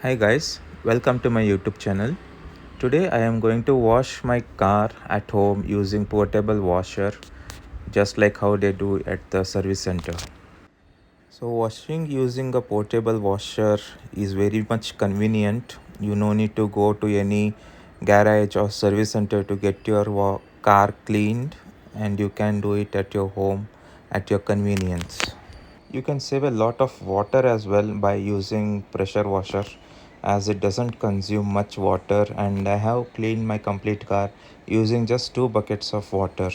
Hi guys, welcome to my YouTube channel. Today I am going to wash my car at home using portable washer just like how they do at the service center. So washing using a portable washer is very much convenient. You no need to go to any garage or service center to get your car cleaned, and you can do it at your home at your convenience. You can save a lot of water as well by using pressure washer, as it doesn't consume much water, and I have cleaned my complete car using just 2 buckets of water.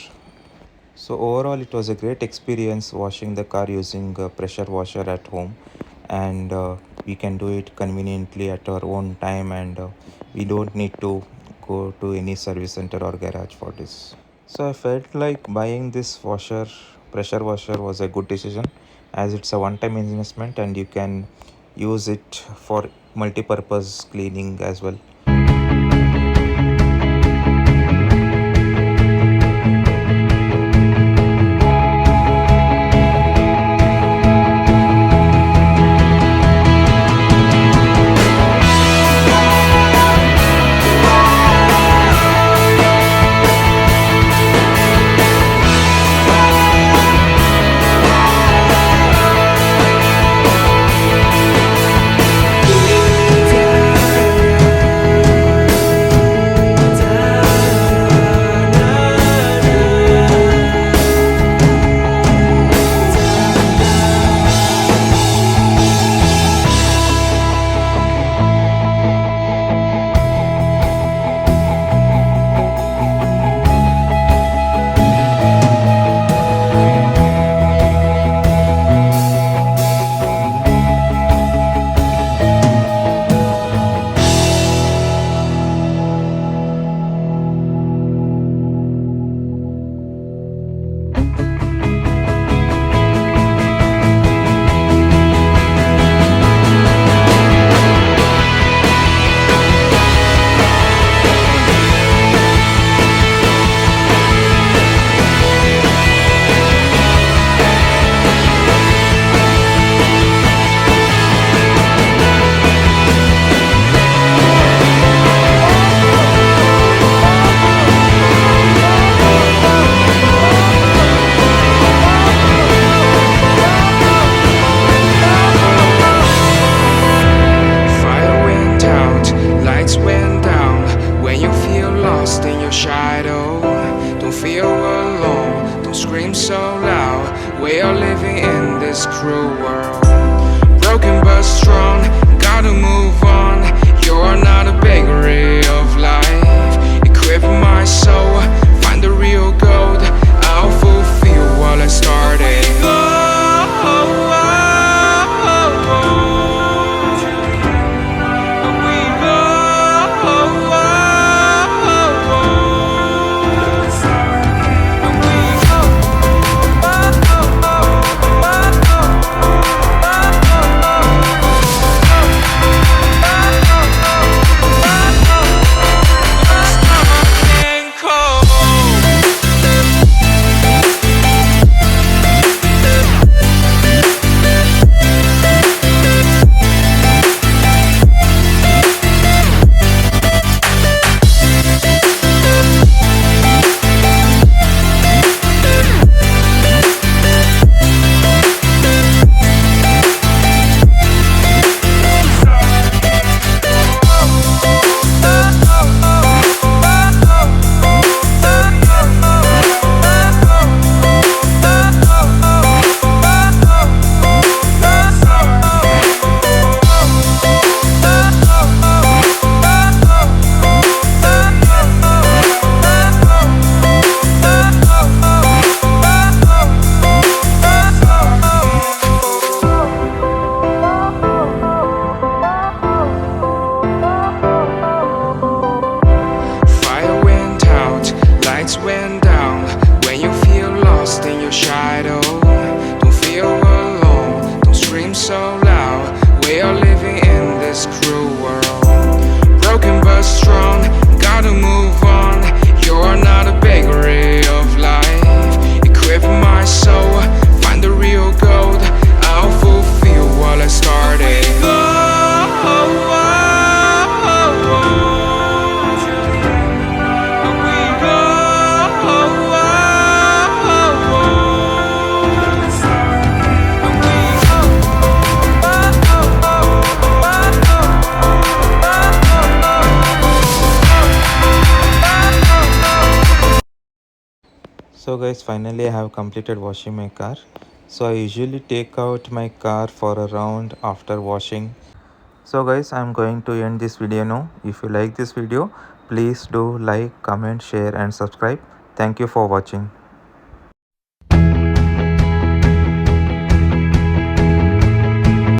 So overall it was a great experience washing the car using a pressure washer at home, and we can do it conveniently at our own time, and we don't need to go to any service center or garage for this. So I felt like buying this pressure washer was a good decision, as it's a one-time investment and you can use it for multi-purpose cleaning as well. So guys, finally I have completed washing my car. So I usually take out my car for a round after washing. So guys, I'm going to end this video now. If you like this video, please do like, comment, share and subscribe. Thank you for watching.